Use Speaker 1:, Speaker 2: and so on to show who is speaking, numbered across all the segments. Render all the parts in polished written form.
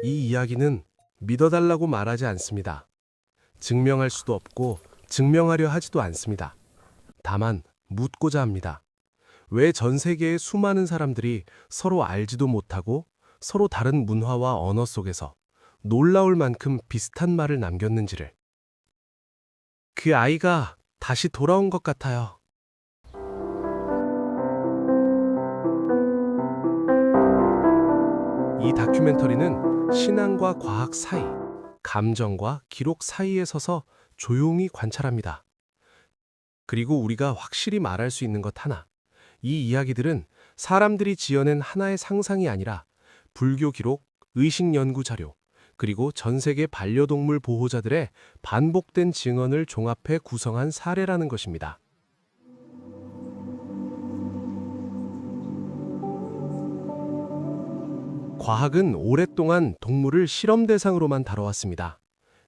Speaker 1: 이 이야기는 믿어달라고 말하지 않습니다. 증명할 수도 없고 증명하려 하지도 않습니다. 다만 묻고자 합니다. 왜 전 세계의 수많은 사람들이 서로 알지도 못하고 서로 다른 문화와 언어 속에서 놀라울 만큼 비슷한 말을 남겼는지를. 그 아이가 다시 돌아온 것 같아요. 이 다큐멘터리는 신앙과 과학 사이, 감정과 기록 사이에 서서 조용히 관찰합니다. 그리고 우리가 확실히 말할 수 있는 것 하나. 이 이야기들은 사람들이 지어낸 하나의 상상이 아니라 불교 기록, 의식 연구 자료, 그리고 전 세계 반려동물 보호자들의 반복된 증언을 종합해 구성한 사례라는 것입니다. 과학은 오랫동안 동물을 실험 대상으로만 다뤄왔습니다.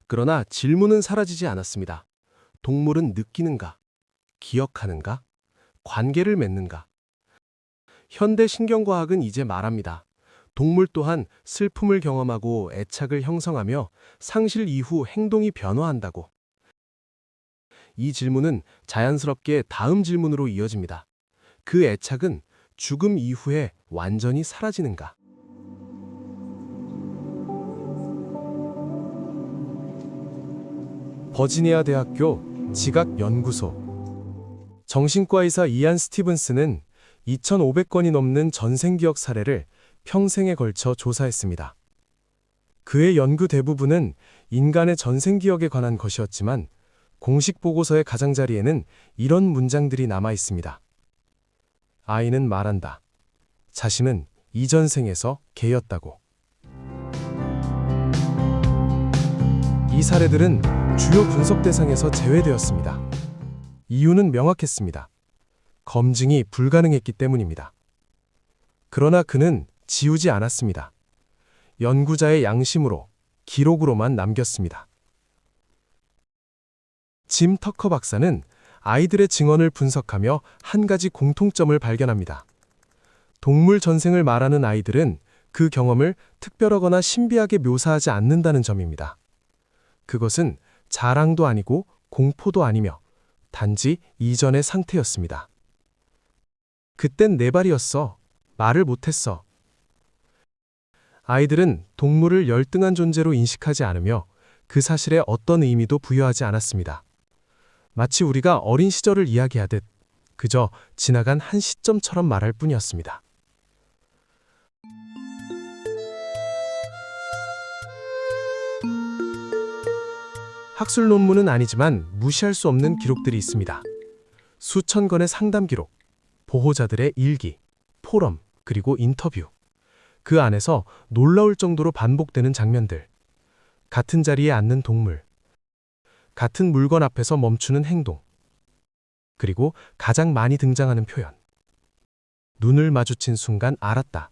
Speaker 1: 그러나 질문은 사라지지 않았습니다. 동물은 느끼는가? 기억하는가? 관계를 맺는가? 현대 신경과학은 이제 말합니다. 동물 또한 슬픔을 경험하고 애착을 형성하며 상실 이후 행동이 변화한다고. 이 질문은 자연스럽게 다음 질문으로 이어집니다. 그 애착은 죽음 이후에 완전히 사라지는가? 버지니아 대학교 지각연구소 정신과 의사 이안 스티븐스는 2,500건이 넘는 전생기억 사례를 평생에 걸쳐 조사했습니다. 그의 연구 대부분은 인간의 전생기억에 관한 것이었지만 공식 보고서의 가장자리에는 이런 문장들이 남아 있습니다. 아이는 말한다. 자신은 이전 생에서 개였다고. 이 사례들은 주요 분석 대상에서 제외되었습니다. 이유는 명확했습니다. 검증이 불가능했기 때문입니다. 그러나 그는 지우지 않았습니다. 연구자의 양심으로, 기록으로만 남겼습니다. 짐 터커 박사는 아이들의 증언을 분석하며 한 가지 공통점을 발견합니다. 동물 전생을 말하는 아이들은 그 경험을 특별하거나 신비하게 묘사하지 않는다는 점입니다. 그것은 자랑도 아니고 공포도 아니며 단지 이전의 상태였습니다. 그땐 네 발이었어. 말을 못했어. 아이들은 동물을 열등한 존재로 인식하지 않으며 그 사실에 어떤 의미도 부여하지 않았습니다. 마치 우리가 어린 시절을 이야기하듯 그저 지나간 한 시점처럼 말할 뿐이었습니다. 학술 논문은 아니지만 무시할 수 없는 기록들이 있습니다. 수천 건의 상담 기록, 보호자들의 일기, 포럼, 그리고 인터뷰. 그 안에서 놀라울 정도로 반복되는 장면들. 같은 자리에 앉는 동물. 같은 물건 앞에서 멈추는 행동. 그리고 가장 많이 등장하는 표현. 눈을 마주친 순간 알았다.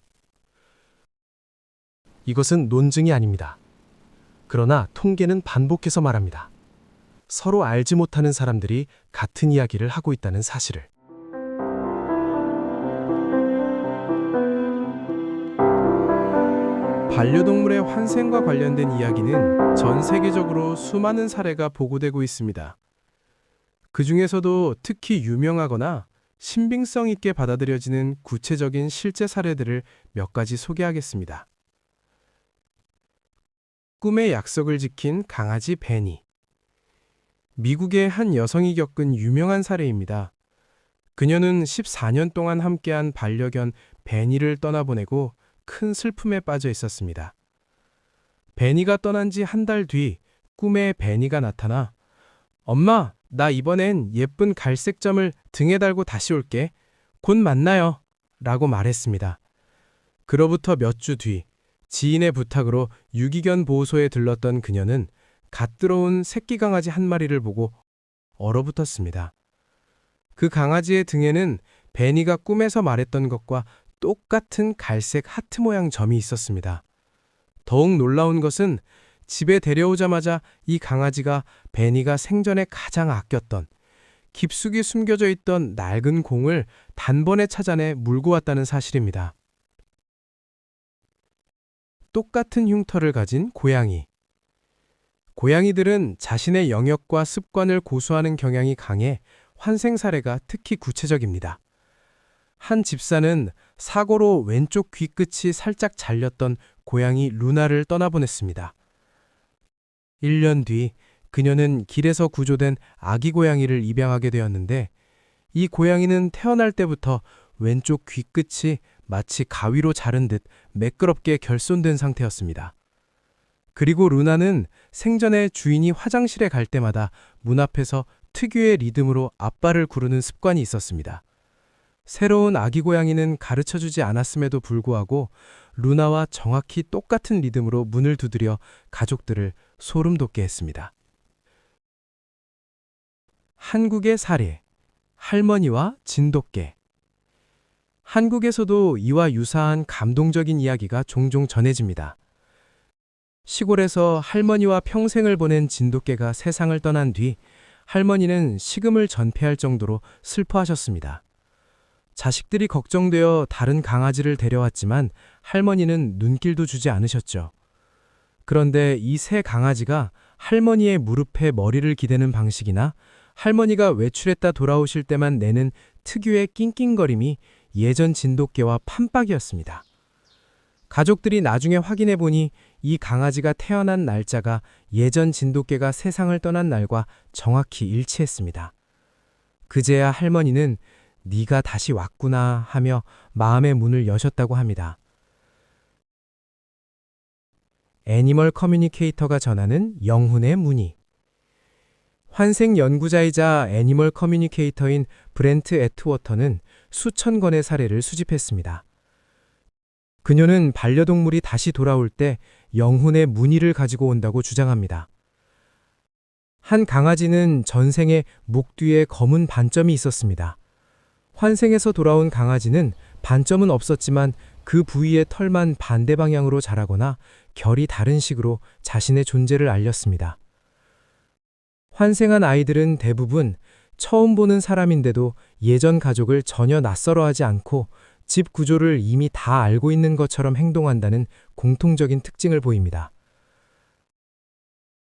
Speaker 1: 이것은 논증이 아닙니다. 그러나 통계는 반복해서 말합니다. 서로 알지 못하는 사람들이 같은 이야기를 하고 있다는 사실을.
Speaker 2: 반려동물의 환생과 관련된 이야기는 전 세계적으로 수많은 사례가 보고되고 있습니다. 그 중에서도 특히 유명하거나 신빙성 있게 받아들여지는 구체적인 실제 사례들을 몇 가지 소개하겠습니다. 꿈의 약속을 지킨 강아지 베니. 미국의 한 여성이 겪은 유명한 사례입니다. 그녀는 14년 동안 함께한 반려견 베니를 떠나보내고 큰 슬픔에 빠져 있었습니다. 베니가 떠난 지 한 달 뒤 꿈에 베니가 나타나 엄마, 나 이번엔 예쁜 갈색 점을 등에 달고 다시 올게. 곧 만나요. 라고 말했습니다. 그로부터 몇 주 뒤 지인의 부탁으로 유기견 보호소에 들렀던 그녀는 갓 들어온 새끼 강아지 한 마리를 보고 얼어붙었습니다. 그 강아지의 등에는 베니가 꿈에서 말했던 것과 똑같은 갈색 하트 모양 점이 있었습니다. 더욱 놀라운 것은 집에 데려오자마자 이 강아지가 베니가 생전에 가장 아꼈던 깊숙이 숨겨져 있던 낡은 공을 단번에 찾아내 물고 왔다는 사실입니다. 똑같은 흉터를 가진 고양이. 고양이들은 자신의 영역과 습관을 고수하는 경향이 강해 환생 사례가 특히 구체적입니다. 한 집사는 사고로 왼쪽 귀끝이 살짝 잘렸던 고양이 루나를 떠나보냈습니다. 1년 뒤 그녀는 길에서 구조된 아기 고양이를 입양하게 되었는데, 이 고양이는 태어날 때부터 왼쪽 귀끝이 마치 가위로 자른 듯 매끄럽게 결손된 상태였습니다. 그리고 루나는 생전에 주인이 화장실에 갈 때마다 문 앞에서 특유의 리듬으로 아빠를 부르는 습관이 있었습니다. 새로운 아기 고양이는 가르쳐주지 않았음에도 불구하고 루나와 정확히 똑같은 리듬으로 문을 두드려 가족들을 소름 돋게 했습니다. 한국의 사례, 할머니와 진돗개. 한국에서도 이와 유사한 감동적인 이야기가 종종 전해집니다. 시골에서 할머니와 평생을 보낸 진돗개가 세상을 떠난 뒤 할머니는 식음을 전폐할 정도로 슬퍼하셨습니다. 자식들이 걱정되어 다른 강아지를 데려왔지만 할머니는 눈길도 주지 않으셨죠. 그런데 이 새 강아지가 할머니의 무릎에 머리를 기대는 방식이나 할머니가 외출했다 돌아오실 때만 내는 특유의 낑낑거림이 예전 진돗개와 판박이었습니다. 가족들이 나중에 확인해 보니 이 강아지가 태어난 날짜가 예전 진돗개가 세상을 떠난 날과 정확히 일치했습니다. 그제야 할머니는 네가 다시 왔구나 하며 마음의 문을 여셨다고 합니다. 애니멀 커뮤니케이터가 전하는 영혼의 문의. 환생 연구자이자 애니멀 커뮤니케이터인 브렌트 애트워터는 수천 건의 사례를 수집했습니다. 그녀는 반려동물이 다시 돌아올 때 영혼의 문의를 가지고 온다고 주장합니다. 한 강아지는 전생에 목 뒤에 검은 반점이 있었습니다. 환생에서 돌아온 강아지는 반점은 없었지만 그 부위의 털만 반대 방향으로 자라거나 결이 다른 식으로 자신의 존재를 알렸습니다. 환생한 아이들은 대부분 처음 보는 사람인데도 예전 가족을 전혀 낯설어하지 않고 집 구조를 이미 다 알고 있는 것처럼 행동한다는 공통적인 특징을 보입니다.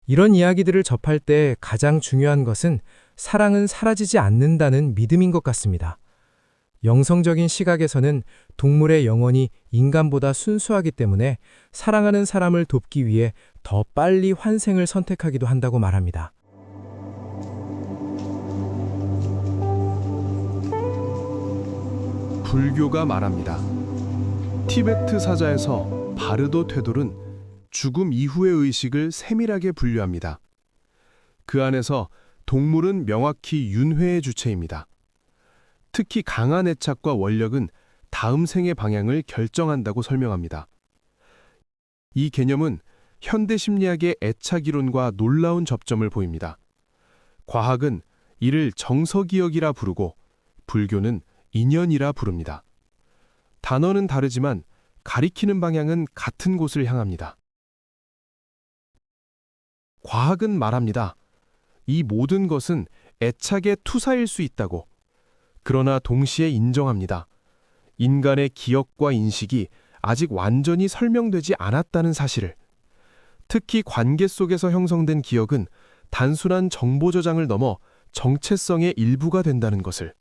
Speaker 2: 이런 이야기들을 접할 때 가장 중요한 것은 사랑은 사라지지 않는다는 믿음인 것 같습니다. 영성적인 시각에서는 동물의 영혼이 인간보다 순수하기 때문에 사랑하는 사람을 돕기 위해 더 빨리 환생을 선택하기도 한다고 말합니다.
Speaker 3: 불교가 말합니다. 티베트 사자에서 바르도 퇴돌은 죽음 이후의 의식을 세밀하게 분류합니다. 그 안에서 동물은 명확히 윤회의 주체입니다. 특히 강한 애착과 원력은 다음 생의 방향을 결정한다고 설명합니다. 이 개념은 현대 심리학의 애착 이론과 놀라운 접점을 보입니다. 과학은 이를 정서기억이라 부르고 불교는 인연이라 부릅니다. 단어는 다르지만 가리키는 방향은 같은 곳을 향합니다. 과학은 말합니다. 이 모든 것은 애착의 투사일 수 있다고. 그러나 동시에 인정합니다. 인간의 기억과 인식이 아직 완전히 설명되지 않았다는 사실을. 특히 관계 속에서 형성된 기억은 단순한 정보 저장을 넘어 정체성의 일부가 된다는 것을.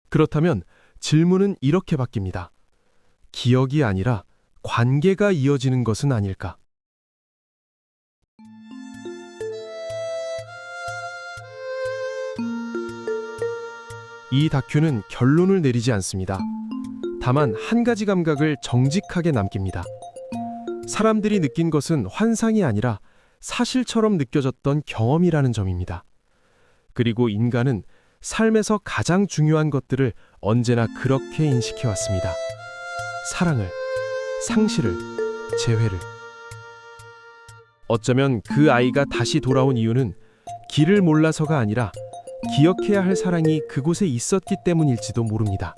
Speaker 3: 그렇다면 질문은 이렇게 바뀝니다. 기억이 아니라 관계가 이어지는 것은 아닐까? 이 다큐는 결론을 내리지 않습니다. 다만 한 가지 감각을 정직하게 남깁니다. 사람들이 느낀 것은 환상이 아니라 사실처럼 느껴졌던 경험이라는 점입니다. 그리고 인간은 삶에서 가장 중요한 것들을 언제나 그렇게 인식해왔습니다. 사랑을, 상실을, 재회를. 어쩌면 그 아이가 다시 돌아온 이유는 길을 몰라서가 아니라 기억해야 할 사랑이 그곳에 있었기 때문일지도 모릅니다.